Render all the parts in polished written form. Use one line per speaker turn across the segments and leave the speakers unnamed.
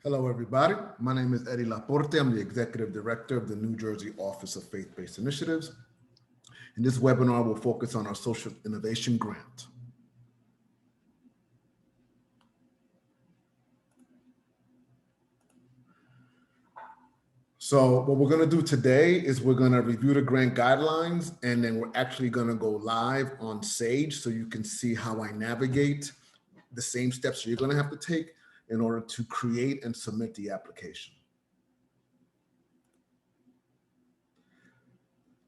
Hello, everybody. My name is Eddie Laporte. I'm the Executive Director of the New Jersey Office of Faith-Based Initiatives. And this webinar will focus on our Social Innovation Grant. So what we're going to do today is we're going to review the grant guidelines, and then we're actually going to go live on Sage so you can see how I navigate the same steps you're going to have to take in order to create and submit the application.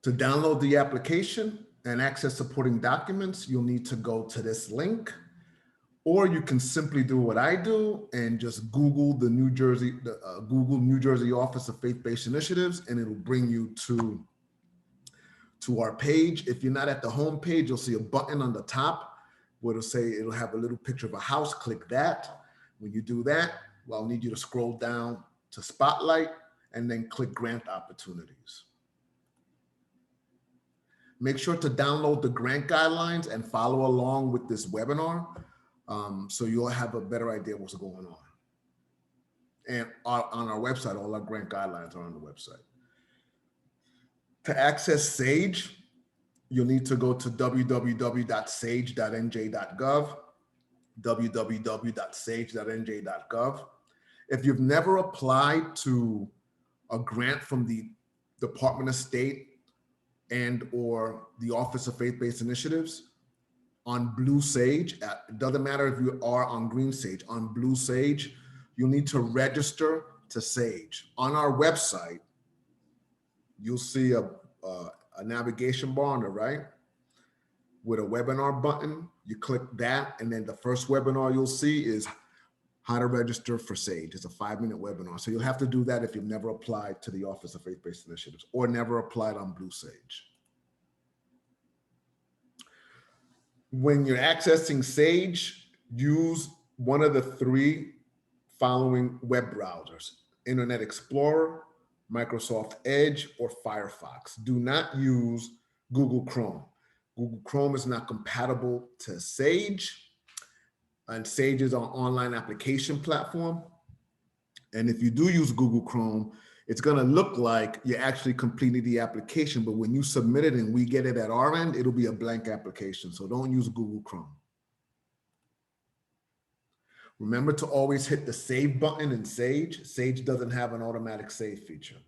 To download the application and access supporting documents, you'll need to go to this link, or you can simply do what I do and just Google the Google New Jersey Office of Faith-Based Initiatives, and it'll bring you to our page. If you're not at the home page, you'll see a button on the top where it'll have a little picture of a house. Click that. When you do that, well, I'll need you to scroll down to Spotlight and then click Grant Opportunities. Make sure to download the grant guidelines and follow along with this webinar so you'll have a better idea what's going on. And on our website, all our grant guidelines are on the website. To access Sage, you'll need to go to www.sage.nj.gov, www.sage.nj.gov. If you've never applied to a grant from the Department of State and or the Office of Faith-Based Initiatives, on Blue Sage, it doesn't matter if you are on Green Sage, on Blue Sage, you'll need to register to Sage. On our website, you'll see a navigation bar on the right with a webinar button. You click that, and then the first webinar you'll see is how to register for Sage. It's a 5-minute webinar. So you'll have to do that if you've never applied to the Office of Faith-Based Initiatives or never applied on Blue Sage. When you're accessing Sage, use one of the 3 following web browsers: Internet Explorer, Microsoft Edge, or Firefox. Do not use Google Chrome. Google Chrome is not compatible to Sage. And Sage is our online application platform. And if you do use Google Chrome, it's going to look like you actually completed the application, but when you submit it and we get it at our end, it'll be a blank application. So don't use Google Chrome. Remember to always hit the save button in Sage. Sage doesn't have an automatic save feature.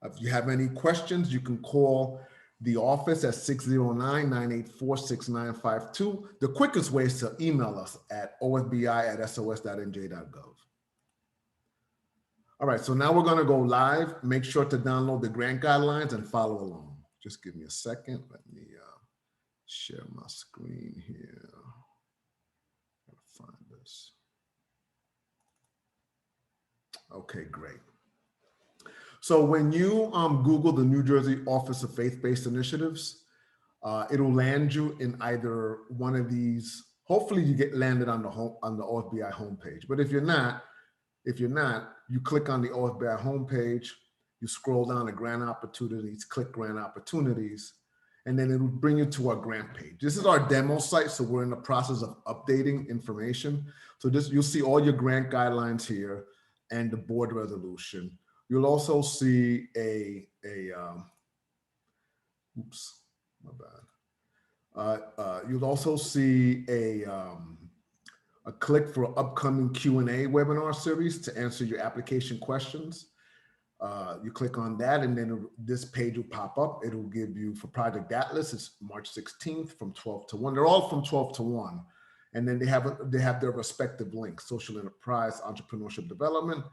If you have any questions, you can call the office at 609-984-6952. The quickest way is to email us at ofbi@sos.nj.gov. All right, so now we're going to go live. Make sure to download the grant guidelines and follow along. Just give me a second. Let me share my screen here. Gotta find this. Okay, great. So when you Google the New Jersey Office of Faith-Based Initiatives, it'll land you in either one of these. Hopefully you get landed on the OFBI homepage. But if you're not, you click on the OFBI homepage, you scroll down to Grant Opportunities, click Grant Opportunities, and then it'll bring you to our grant page. This is our demo site, so we're in the process of updating information. So you'll see all your grant guidelines here and the board resolution. You'll also see oops, my bad. You'll also see a click for upcoming Q&A webinar series to answer your application questions. You click on that, and then this page will pop up. It'll give you, for Project Atlas, it's March 16th from 12 to 1. They're all from 12 to 1. And then they have their respective links: social enterprise, entrepreneurship development,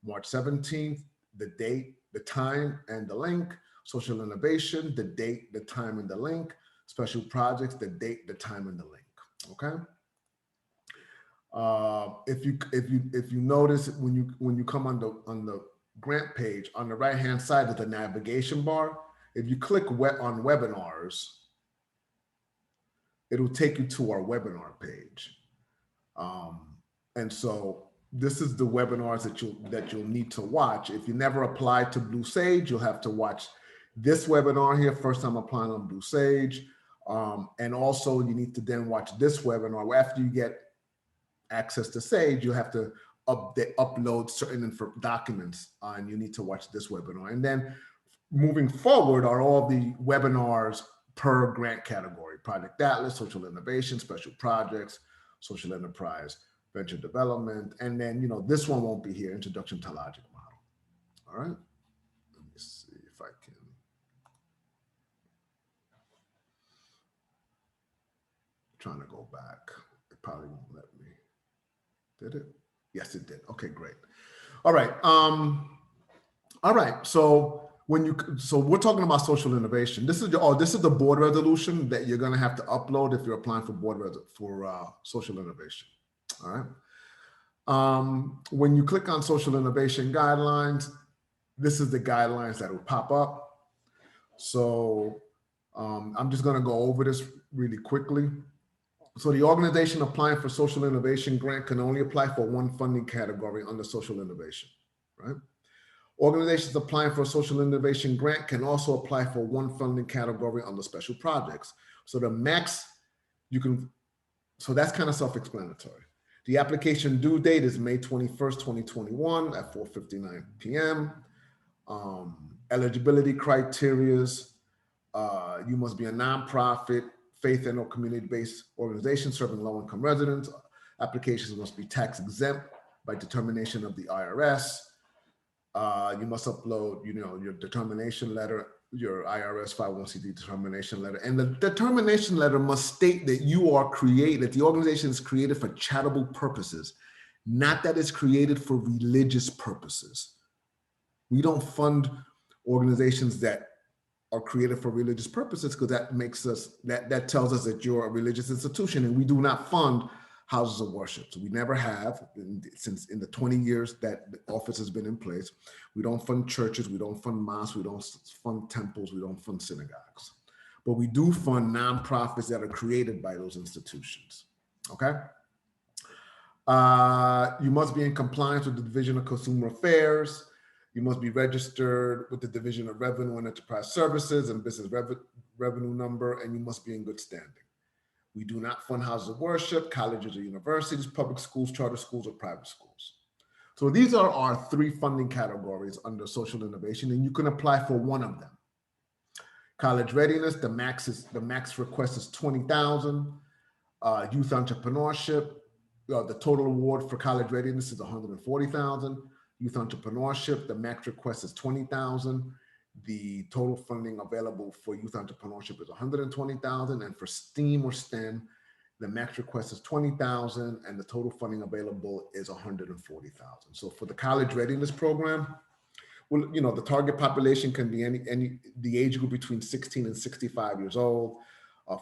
March 17th, the date, the time, and the link; social innovation, the date, the time, and the link; special projects, the date, the time, and the link. Okay. If you notice when you come on the grant page, on the right hand side is the navigation bar. If you click on webinars, it'll take you to our webinar page. And so this is the webinars that you'll need to watch. If you never applied to Blue Sage, you'll have to watch this webinar here, first time applying on Blue Sage. And also you need to then watch this webinar. After you get access to Sage, you'll have to upload certain documents, and you need to watch this webinar. And then moving forward are all the webinars per grant category: Project Atlas, Social Innovation, Special Projects, Social Enterprise, Venture Development. And then, you know, this one won't be here, Introduction to Logic Model. All right, let me see if I can. Trying to go back. It probably won't let me. Did it? Yes, it did. Okay, great. All right. All right. So we're talking about social innovation. This is the board resolution that you're going to have to upload if you're applying for social innovation. All right. When you click on social innovation guidelines, this is the guidelines that will pop up. So I'm just going to go over this really quickly. So the organization applying for social innovation grant can only apply for one funding category under social innovation, right? Organizations applying for a social innovation grant can also apply for one funding category under special projects. So the max so that's kind of self-explanatory. The application due date is May 21st, 2021 at 4:59 p.m. Eligibility criterias, you must be a nonprofit, faith and or community-based organization serving low-income residents. Applications must be tax exempt by determination of the IRS. You must upload, your determination letter, your IRS 501c3 determination letter, and the determination letter must state that that the organization is created for charitable purposes, not that it's created for religious purposes. We don't fund organizations that are created for religious purposes, because that tells us that you're a religious institution, and we do not fund houses of worship. So we never have, since in the 20 years that the office has been in place. We don't fund churches, we don't fund mosques, we don't fund temples, we don't fund synagogues. But we do fund nonprofits that are created by those institutions, okay? You must be in compliance with the Division of Consumer Affairs. You must be registered with the Division of Revenue and Enterprise Services and Business Revenue Number, and you must be in good standing. We do not fund houses of worship, colleges or universities, public schools, charter schools, or private schools. So these are our three funding categories under social innovation, and you can apply for one of them. College readiness, the max request is $20,000. Youth entrepreneurship, the total award for college readiness is $140,000. Youth entrepreneurship, the max request is $20,000. The total funding available for youth entrepreneurship is $120,000, and for STEAM or STEM, the max request is $20,000, and the total funding available is $140,000. So for the college readiness program, well, the target population can be the age group between 16 and 65 years old.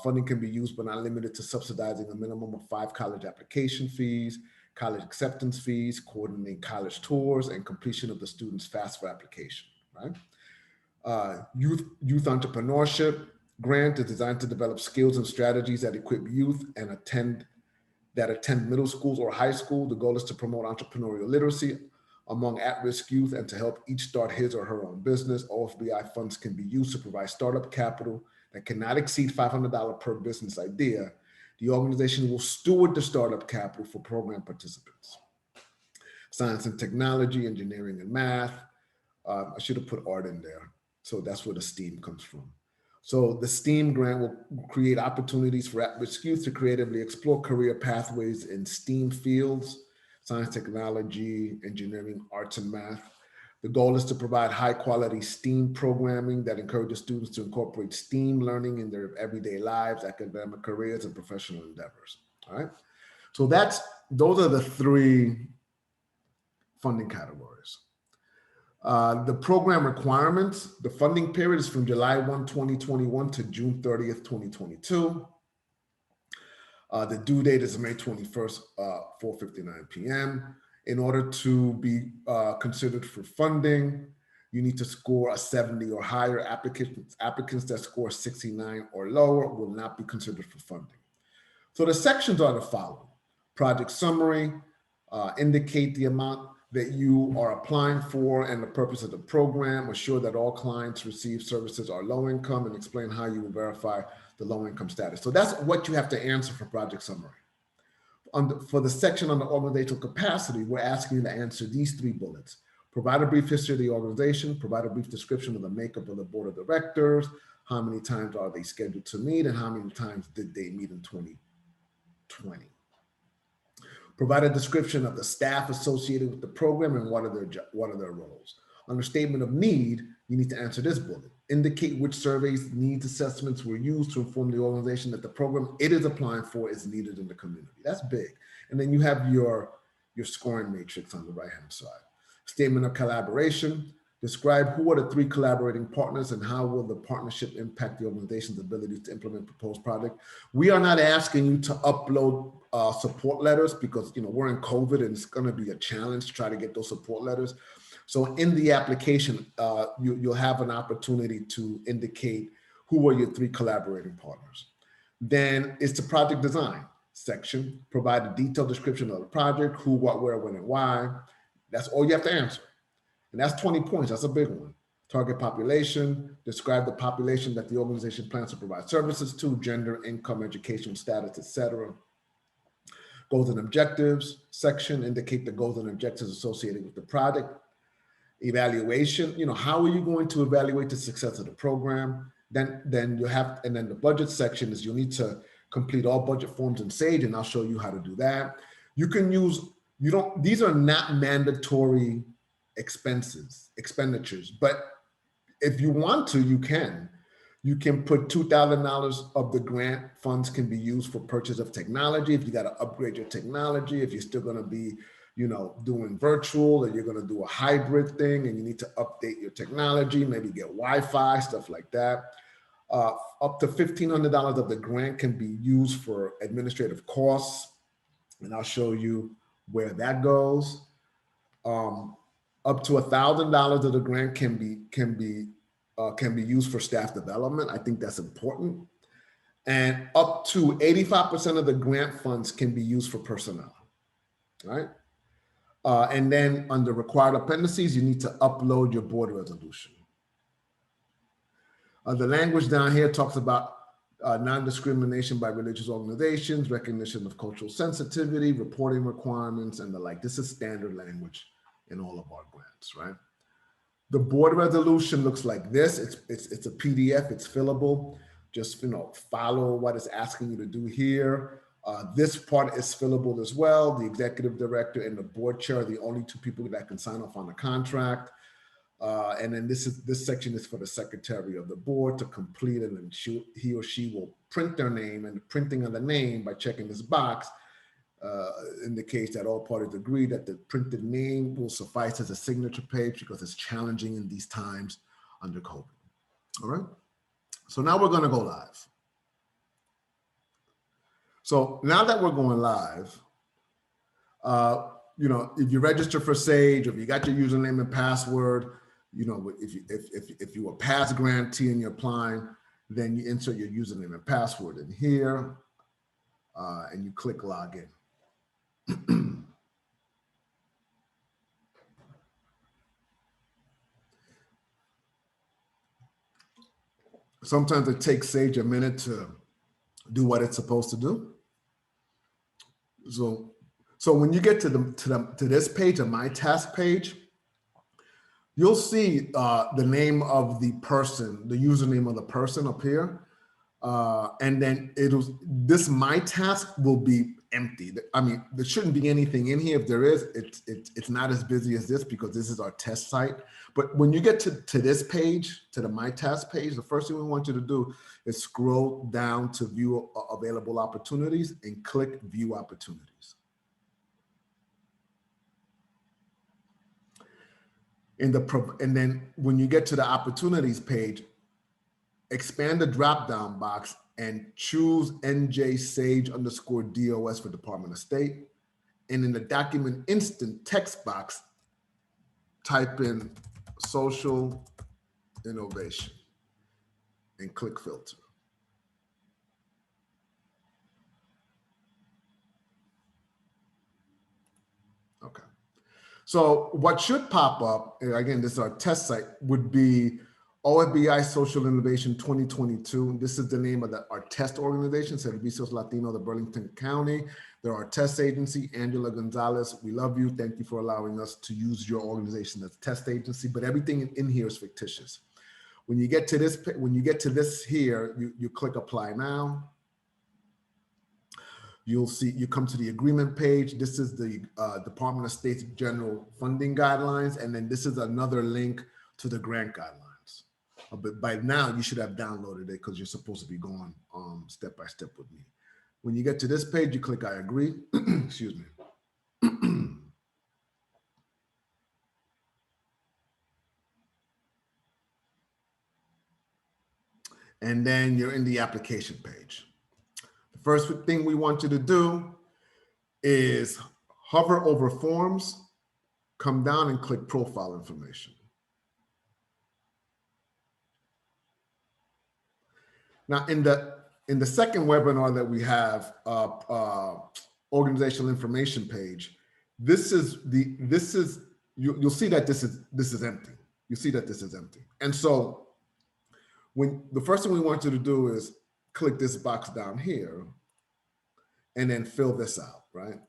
Funding can be used but not limited to subsidizing a minimum of 5 college application fees, college acceptance fees, coordinating college tours, and completion of the student's FAFSA application, right? Youth entrepreneurship grant is designed to develop skills and strategies that equip youth and attend middle schools or high school. The goal is to promote entrepreneurial literacy among at-risk youth and to help each start his or her own business. OFBI funds can be used to provide startup capital that cannot exceed $500 per business idea. The organization will steward the startup capital for program participants. Science and technology, engineering and math. I should have put art in there. So that's where the STEAM comes from. So the STEAM grant will create opportunities for at-risk youth to creatively explore career pathways in STEAM fields: science, technology, engineering, arts, and math. The goal is to provide high-quality STEAM programming that encourages students to incorporate STEAM learning in their everyday lives, academic careers, and professional endeavors. All right. So those are the 3 funding categories. The program requirements: the funding period is from July 1, 2021 to June 30th, 2022. The due date is May 21st, 4:59 p.m. In order to be considered for funding, you need to score a 70 or higher. Applicants that score 69 or lower will not be considered for funding. So the sections are the following: project summary, indicate the amount that you are applying for and the purpose of the program, assure that all clients receive services are low income, and explain how you will verify the low income status. So that's what you have to answer for project summary. for the section on the organizational capacity, we're asking you to answer these 3 bullets. Provide a brief history of the organization, provide a brief description of the makeup of the board of directors, how many times are they scheduled to meet, and how many times did they meet in 2020. Provide a description of the staff associated with the program and what are their roles. On the statement of need, you need to answer this bullet. Indicate which surveys, needs assessments were used to inform the organization that the program it is applying for is needed in the community. That's big. And then you have your scoring matrix on the right-hand side. Statement of collaboration. Describe who are the 3 collaborating partners and how will the partnership impact the organization's ability to implement proposed project. We are not asking you to upload support letters because we're in COVID and it's going to be a challenge to try to get those support letters. So in the application, you'll have an opportunity to indicate who are your 3 collaborating partners. Then it's the project design section. Provide a detailed description of the project, who, what, where, when, and why. That's all you have to answer. And that's 20 points. That's a big one. Target population. Describe the population that the organization plans to provide services to, gender, income, education status, etc. Goals and objectives section. Indicate the goals and objectives associated with the project. Evaluation, how are you going to evaluate the success of the program? Then you have, and then the budget section is you'll need to complete all budget forms in Sage, and I'll show you how to do that. You can use, these are not mandatory expenditures, but if you want to, you can put $2,000 of the grant funds can be used for purchase of technology. If you got to upgrade your technology, if you're still going to be doing virtual, or you're going to do a hybrid thing and you need to update your technology, maybe get Wi-Fi, stuff like that. Up to $1,500 of the grant can be used for administrative costs. And I'll show you where that goes. Up to $1,000 of the grant can be used for staff development. I think that's important. And up to 85% of the grant funds can be used for personnel, right? And then under required appendices, you need to upload your board resolution. The language down here talks about non-discrimination by religious organizations, recognition of cultural sensitivity, reporting requirements, and the like. This is standard language in all of our grants, right? The board resolution looks like this. It's a PDF, it's fillable. Just follow what it's asking you to do here. This part is fillable as well. The executive director and the board chair are the only 2 people that can sign off on the contract. And then this section is for the secretary of the board to complete, and then he or she will print their name, and the printing of the name by checking this box indicates that all parties agree that the printed name will suffice as a signature page because it's challenging in these times under COVID. All right. So now we're going to go live. So now that we're going live, if you register for Sage, or if you got your username and password, if you were a past grantee and you're applying, then you insert your username and password in here, and you click login. Sometimes it takes Sage a minute to do what it's supposed to do. So when you get to this page, a My Task page, you'll see the name of the person, the username of the person up here. And then this My Task will be empty. I mean, there shouldn't be anything in here. If there is, it's not as busy as this because this is our test site. But when you get to this page, to the My Task page, the first thing we want you to do is scroll down to view available opportunities and click View Opportunities. And then when you get to the Opportunities page, expand the drop-down box and choose NJ Sage _DOS for Department of State. And in the document instant text box, type in social innovation and click filter. Okay. So what should pop up, again, this is our test site, would be OFBI Social Innovation 2022. This is the name of our test organization, Servicios Latino de Burlington County. They're our test agency, Angela Gonzalez. We love you. Thank you for allowing us to use your organization as a test agency, but everything in here is fictitious. When you get to this here, you click apply now. You'll see, you come to the agreement page. This is the Department of State's general funding guidelines. And then this is another link to the grant guidelines. But by now you should have downloaded it because you're supposed to be going step by step with me. When you get to this page, you click I agree. Excuse me. And then you're in the application page. The first thing we want you to do is hover over forms, come down and click profile information. Now in the second webinar that we have, organizational information page, you'll see that this is empty. You see that this is empty. And so when the first thing we want you to do is click this box down here and then fill this out, right?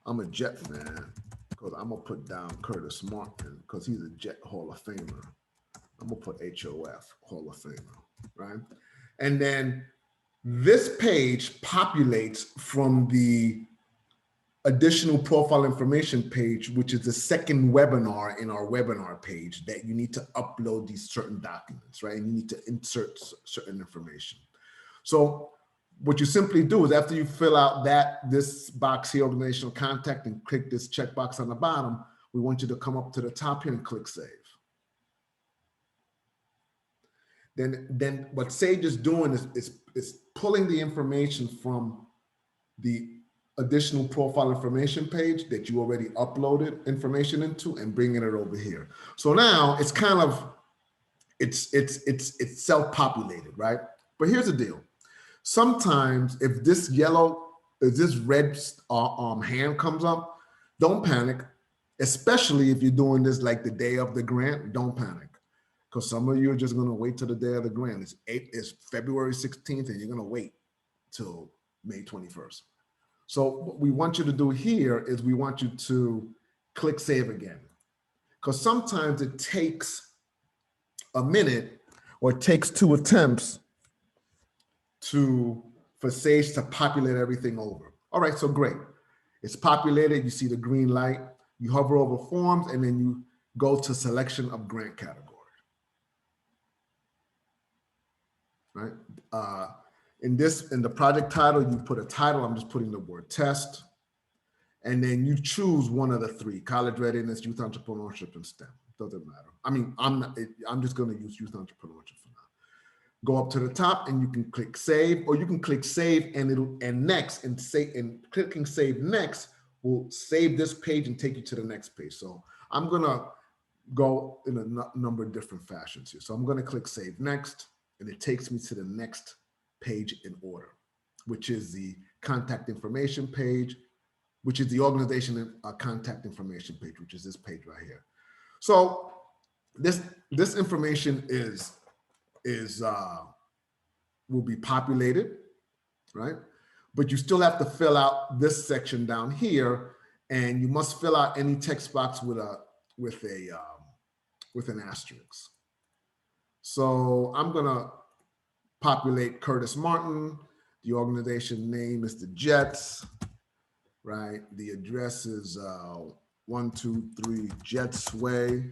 I'm a Jet man, because I'm gonna put down Curtis Martin because he's a Jet Hall of Famer. I'm gonna put HOF, Hall of Famer, right? And then this page populates from the additional profile information page, which is the second webinar in our webinar page that you need to upload these certain documents, right? And you need to insert certain information. So what you simply do is after you fill out this box here, organizational contact, and click this checkbox on the bottom, we want you to come up to the top here and click save. Then what Sage is doing is pulling the information from the additional profile information page that you already uploaded information into and bringing it over here. So now it's kind of, it's self-populated, right? But here's the deal. Sometimes if this red hand comes up, don't panic, especially if you're doing this like the day of the grant, don't panic. Because some of you are just going to wait till the day of the grant. It's February 16th, and you're going to wait till May 21st. So what we want you to do here is we want you to click save again. Because sometimes it takes a minute or it takes 2 attempts for Sage to populate everything over. All right, so great. It's populated. You see the green light. You hover over forms, and then you go to selection of grant category. Right? In the project title, you put a title. I'm just putting the word test. And then you choose one of the 3: college readiness, youth entrepreneurship, and STEM. Doesn't matter. I mean, I'm just going to use youth entrepreneurship for now. Go up to the top and you can click save, or you can click save and next, and clicking save next will save this page and take you to the next page. So I'm going to go in a number of different fashions here. So I'm going to click save next, and it takes me to the next page in order, which is the contact information page, which is the organization contact information page, which is this page right here. So this information will be populated, right? But you still have to fill out this section down here, and you must fill out any text box with an asterisk. So I'm gonna populate Curtis Martin. The organization name is the Jets, right? The address is 123 Jets Way.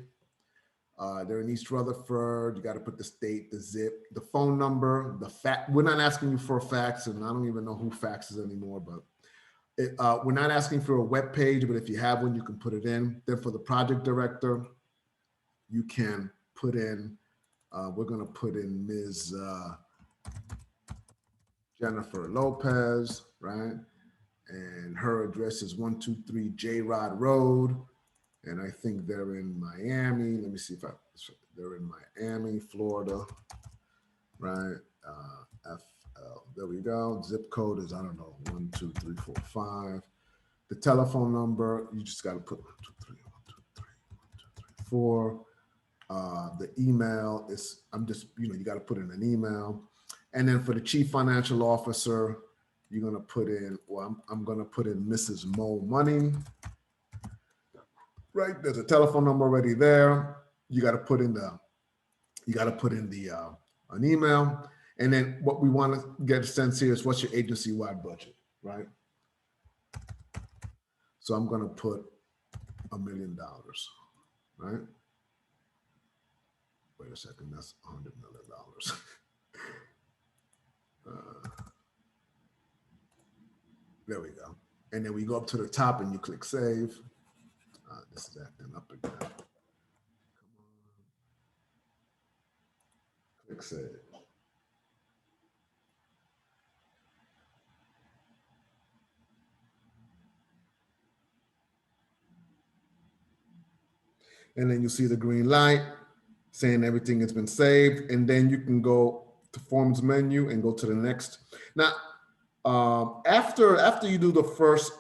They're in East Rutherford. You got to put the state, the zip, the phone number, the fax. We're not asking you for a fax, and I don't even know who faxes anymore, but we're not asking for a web page, but if you have one, you can put it in. Then for the project director, you can put in, we're going to put in Ms. Jennifer Lopez, right? And her address is 123 J Rod Road. And I think they're in Miami. Let me see if they're in Miami, Florida, right? There we go. Zip code is, I don't know, 12345. The telephone number, you just got to put 123, 123, 123, 124. The email is, you got to put in an email. And then for the chief financial officer, you're going to put in, well, I'm going to put in Mrs. Mo Money, right? There's a telephone number already there. You got to put in an email. And then what we want to get a sense here is what's your agency-wide budget, right? So I'm going to put $1 million, right? Wait a second, that's $100 million. There we go. And then we go up to the top and you click save. This is acting up again. Come on. Click save. And then you see the green light saying everything has been saved. And then you can go to forms menu and go to the next. Now, after you do the first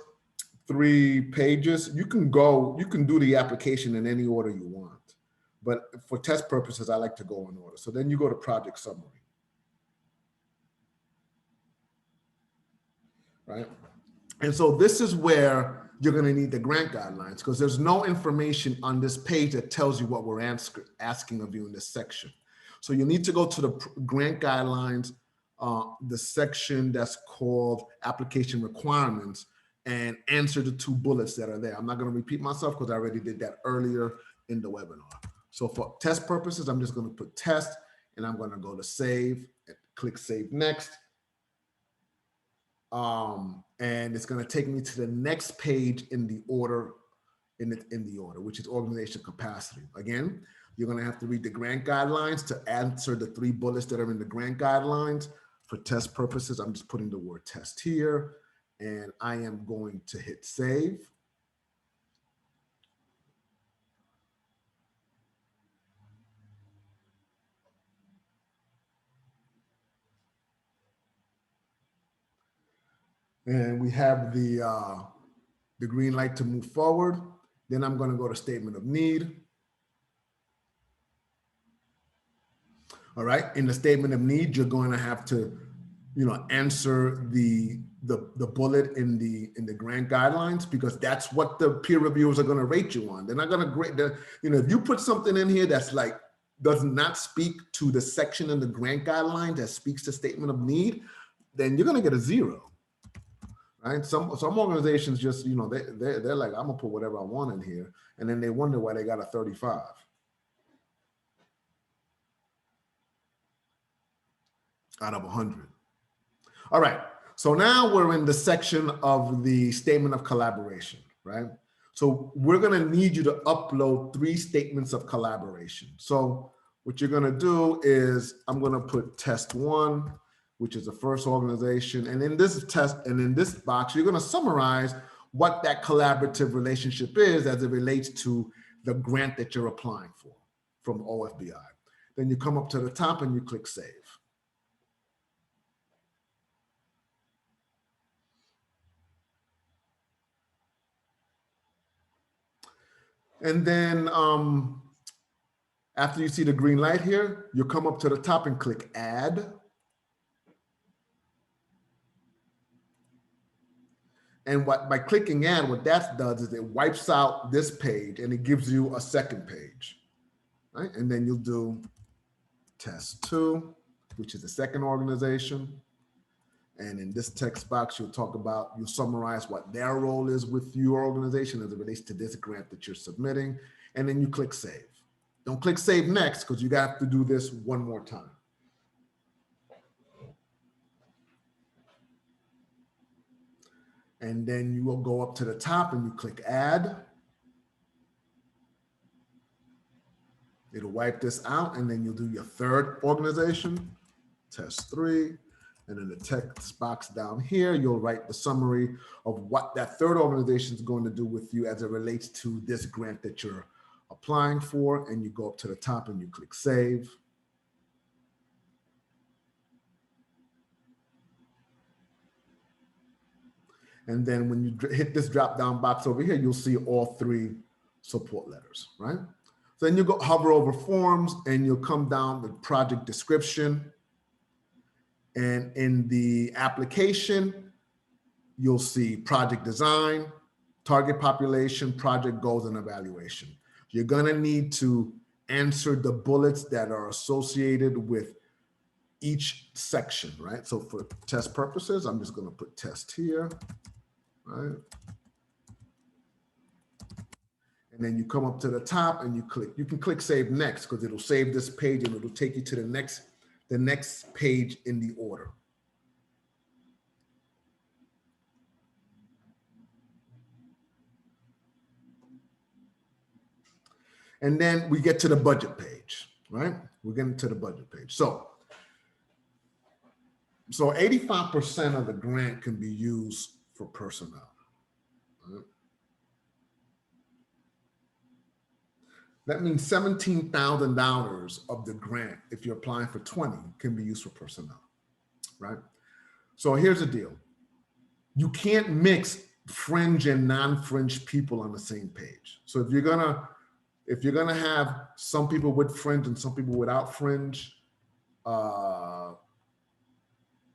3 pages, you can do the application in any order you want. But for test purposes, I like to go in order. So then you go to project summary, right? And so this is where you're going to need the grant guidelines, because there's no information on this page that tells you what we're asking of you in this section. So you need to go to the grant guidelines, the section that's called application requirements, and answer the 2 bullets that are there. I'm not going to repeat myself because I already did that earlier in the webinar. So for test purposes, I'm just going to put test, and I'm going to go to save and click save next. And it's going to take me to the next page in the order, which is organizational capacity. Again, you're going to have to read the grant guidelines to answer the 3 bullets that are in the grant guidelines. For test purposes, I'm just putting the word test here, and I am going to hit save. And we have the green light to move forward. Then I'm going to go to statement of need. All right. In the statement of need, you're going to have to, answer the bullet in the grant guidelines, because that's what the peer reviewers are going to rate you on. They're not going to grade if you put something in here that's like does not speak to the section in the grant guidelines that speaks to statement of need, then you're going to get a 0. Right? Some organizations just, they're like, I'm gonna put whatever I want in here, and then they wonder why they got a 35 out of 100. All right, so now we're in the section of the statement of collaboration, right? So we're gonna need you to upload 3 statements of collaboration. So what you're gonna do is I'm gonna put test 1, which is the first organization. And in this test, and in this box, you're going to summarize what that collaborative relationship is as it relates to the grant that you're applying for from OFBI. Then you come up to the top and you click save. And then after you see the green light here, you come up to the top and click add. And by clicking add, what that does is it wipes out this page and it gives you a second page, right? And then you'll do test 2, which is the second organization. And in this text box, you'll summarize what their role is with your organization as it relates to this grant that you're submitting. And then you click save. Don't click save next, because you have to do this one more time. And then you will go up to the top and you click add. It'll wipe this out, and then you'll do your third organization, test 3. And in the text box down here, you'll write the summary of what that third organization is going to do with you as it relates to this grant that you're applying for. And you go up to the top and you click save. And then when you hit this drop down box over here, you'll see all 3 support letters, right? So then you go hover over forms and you'll come down the project description. And in the application, you'll see project design, target population, project goals, and evaluation. You're gonna need to answer the bullets that are associated with each section, right? So for test purposes, I'm just gonna put test here, right? And then you come up to the top and you can click save next, because it'll save this page and it'll take you to the next page in the order. And then we get to the budget page, right? We're getting to the budget page. So 85% of the grant can be used for personnel. Right? That means $17,000 of the grant, if you're applying for 20, can be used for personnel, right? So here's the deal. You can't mix fringe and non-fringe people on the same page. So if you're gonna have some people with fringe and some people without fringe,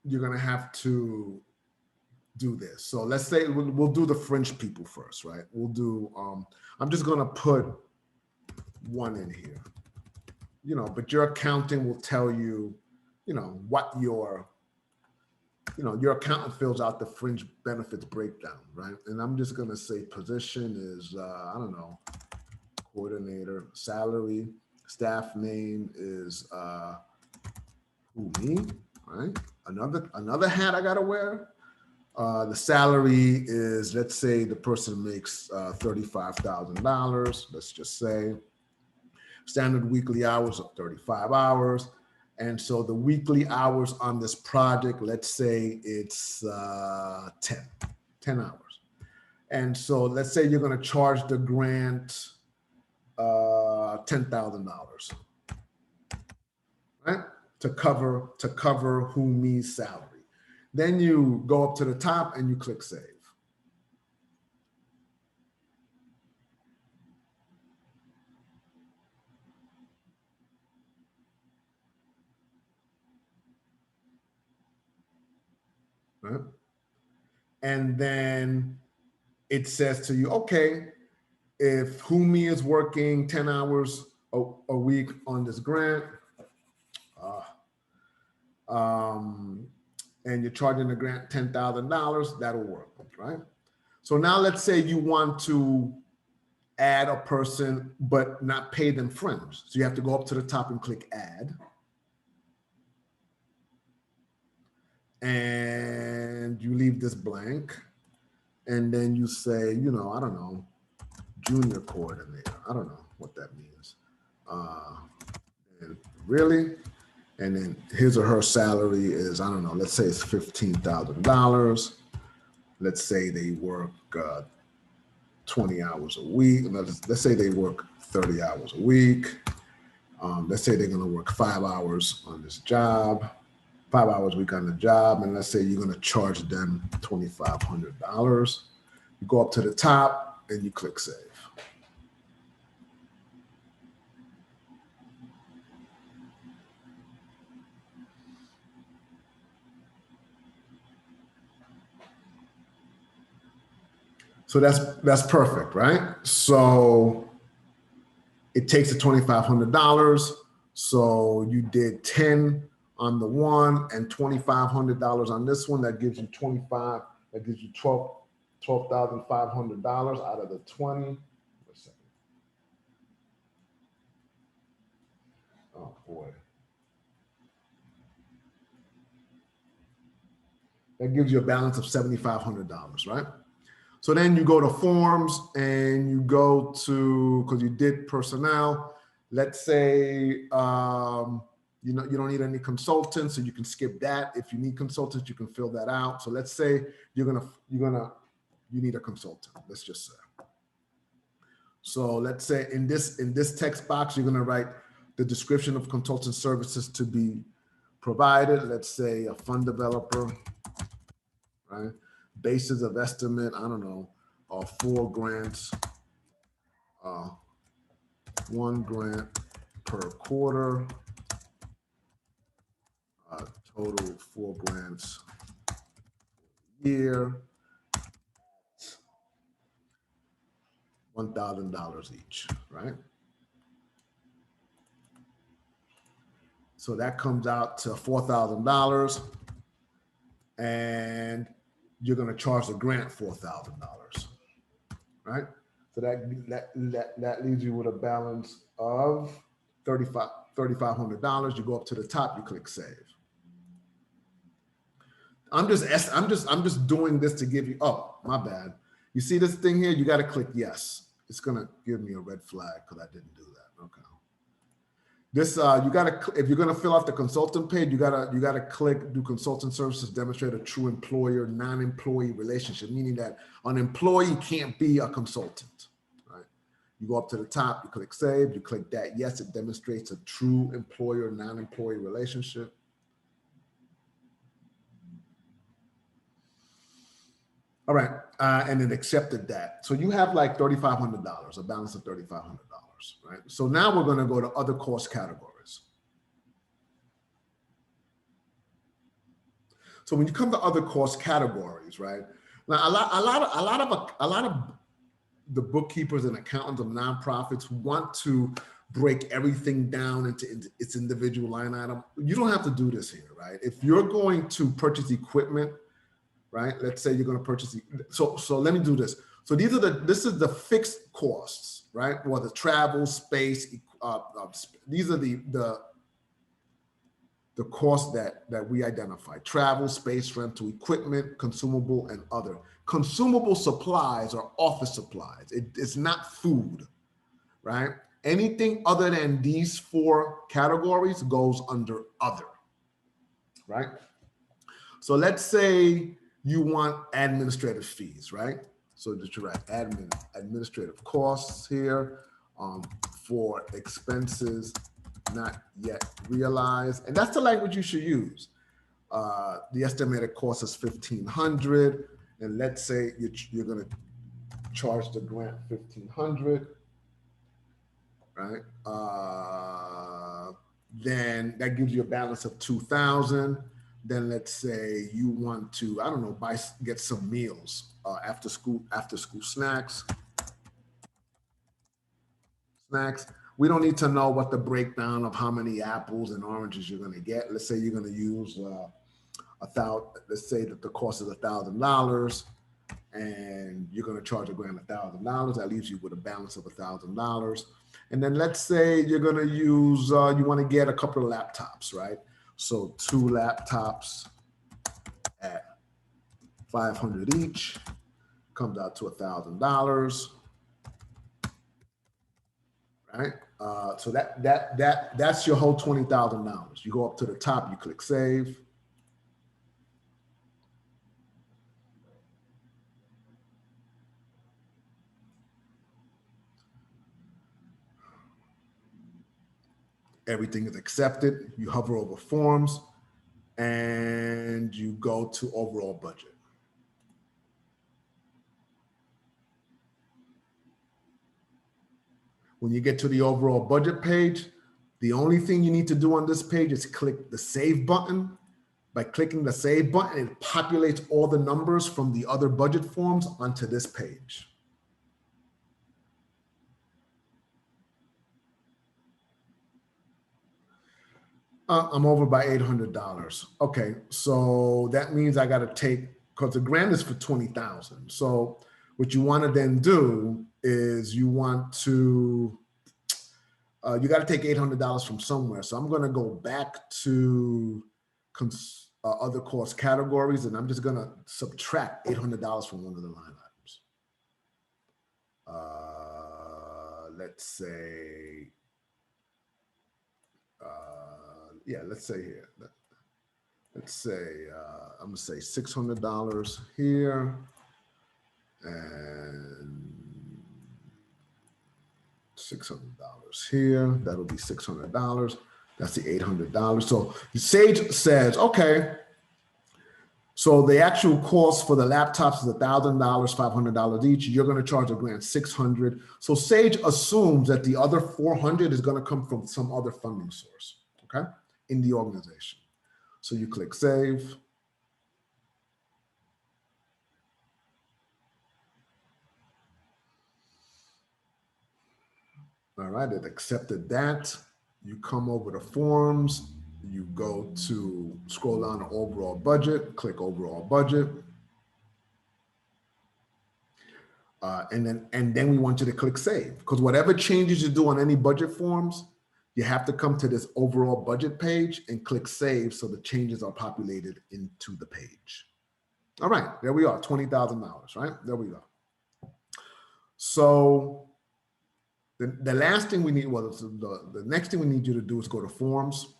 you're gonna have to do this. So let's say we'll do the fringe people first, right? We'll do, I'm just gonna put one in here, but your accounting will tell you, what your accountant fills out the fringe benefits breakdown, right? And I'm just gonna say position is, I don't know, coordinator, salary, staff name is me, right? Another hat I gotta wear. The salary is, let's say the person makes $35,000, let's just say. Standard weekly hours of 35 hours. And so the weekly hours on this project, let's say it's 10 hours. And so let's say you're gonna charge the grant $10,000, right? To cover Humi's salary. Then you go up to the top and you click save. Right? And then it says to you, okay, if Humi is working 10 hours a week on this grant, and you're charging the grant $10,000, that'll work, right? So now let's say you want to add a person, but not pay them fringe. So you have to go up to the top and click add. And you leave this blank. And then you say, I don't know, junior coordinator. I don't know what that means. And really? And then his or her salary is, I don't know, let's say it's $15,000. Let's say they work 20 hours a week. Let's say they work 30 hours a week. Let's say they're gonna work 5 hours on this job, 5 hours a week on the job. And let's say you're gonna charge them $2,500. You go up to the top and you click save. So that's perfect, right? So it takes the $2,500. So you did 10 on the one and $2,500 on this one. That gives you 25. That gives you $12,500 out of the 20. Wait a second. Oh boy. That gives you a balance of $7,500, right? So then you go to forms and you go to, because you did personnel, let's say, you don't need any consultants, so you can skip that. If you need consultants, you can fill that out. So let's say you need a consultant, let's just say. So let's say in this text box, you're gonna write the description of consultant services to be provided. Let's say a fund developer, right? Basis of estimate, I don't know, 4 grants, 1 grant per quarter, total 4 grants a year. $1,000 each, right? So that comes out to $4,000, and you're going to charge the grant $4,000, right? So that leaves you with a balance of $3,500. You go up to the top, you click save. I'm just doing this to give you. Oh, my bad. You see this thing here? You got to click yes. It's going to give me a red flag because I didn't do that. Okay. This you gotta, if you're gonna fill out the consultant page, you gotta click do consultant services demonstrate a true employer non-employee relationship, meaning that an employee can't be a consultant, right? You go up to the top, you click save, you click that yes, it demonstrates a true employer non-employee relationship. All right, and it accepted that. So you have like $3,500, a balance of $3,500, right? So now we're gonna go to other cost categories. So when you come to other cost categories, right? Now, a lot of the bookkeepers and accountants of nonprofits want to break everything down into its individual line item. You don't have to do this here, right? If you're going to purchase equipment, right? Let's say you're going to purchase. So let me do this. So this is the fixed costs, right? Well, the travel, space. These are the costs that we identify: travel, space, rental, equipment, consumable, and other. Consumable supplies are office supplies. It's not food, right? Anything other than these four categories goes under other, right? So let's say you want administrative fees, right? So that you write administrative costs here for expenses not yet realized. And that's the language you should use. The estimated cost is $1,500. And let's say you're going to charge the grant $1,500, right? Then that gives you a balance of $2,000. Then let's say you want to, I don't know, get some meals, after school snacks. We don't need to know what the breakdown of how many apples and oranges you're going to get. Let's say you're going to use let's say that the cost is $1,000 and you're going to charge a grant $1,000. That leaves you with a balance of $1,000. And then let's say you're going to use, you want to get a couple of laptops, right? So 2 laptops at $500 each comes out to $1,000, right? So that's your whole $20,000. You go up to the top, you click save. Everything is accepted. You hover over forms and you go to overall budget. When you get to the overall budget page, the only thing you need to do on this page is click the save button. By clicking the save button, it populates all the numbers from the other budget forms onto this page. I'm over by $800. Okay, so that means I got to take, because the grant is for $20,000. So what you want to then do is you want to, you got to take $800 from somewhere. So I'm going to go back to other cost categories, and I'm just going to subtract $800 from one of the line items. Let's say, yeah, let's say here. Let's say, I'm gonna say $600 here and $600 here. That'll be $600. That's the $800. So Sage says, okay, so the actual cost for the laptops is $1,000, $500 each. You're going to charge a grant $600. So Sage assumes that the other $400 is going to come from some other funding source, okay, in the organization. So you click save. All right, it accepted that. You come over to forms, you go to scroll down to overall budget, click overall budget. And then we want you to click save, because whatever changes you do on any budget forms, you have to come to this overall budget page and click save so the changes are populated into the page. All right, there we are, $20,000, right? There we go. So the last thing we need, well, the next thing we need you to do is go to forms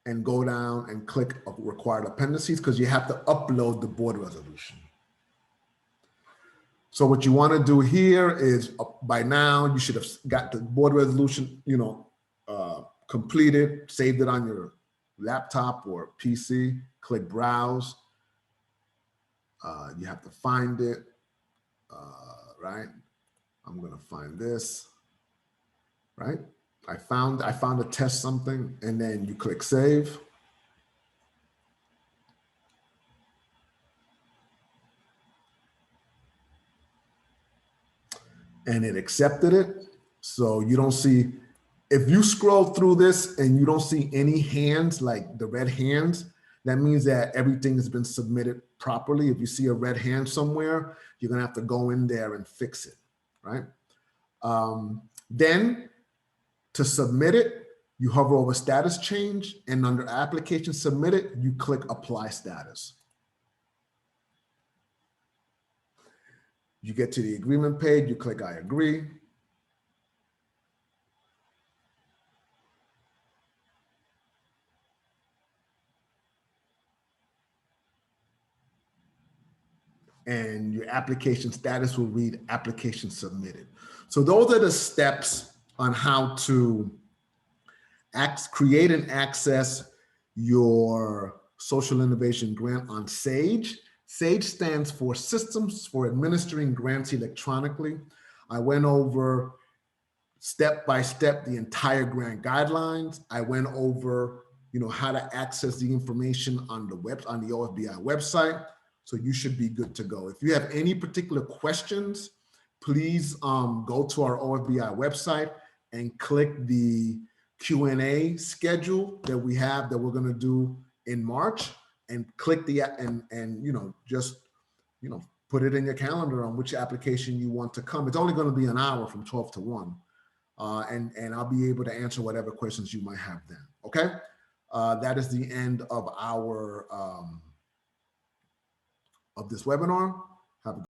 and go down and click required appendices, because you have to upload the board resolution. So what you want to do here is, by now you should have got the board resolution, completed, saved it on your laptop or PC. Click browse. You have to find it, right? I'm gonna find this, right? I found a test something, and then you click save. And it accepted it. So you don't see, if you scroll through this and you don't see any hands, like the red hands, that means that everything has been submitted properly. If you see a red hand somewhere, you're gonna have to go in there and fix it, right? Then to submit it, you hover over status change, and under application submitted, you click apply status. You get to the agreement page, you click I agree. And your application status will read application submitted. So those are the steps on how to create and access your social innovation grant on Sage. Sage stands for Systems for Administering Grants Electronically. I went over step by step the entire grant guidelines. I went over, how to access the information on the OFBI website. So you should be good to go. If you have any particular questions, please go to our OFBI website and click the Q&A schedule that we have that we're going to do in March, and click the put it in your calendar on which application you want to come. It's only going to be an hour from 12 to 1. And I'll be able to answer whatever questions you might have then. Okay. That is the end of our of this webinar.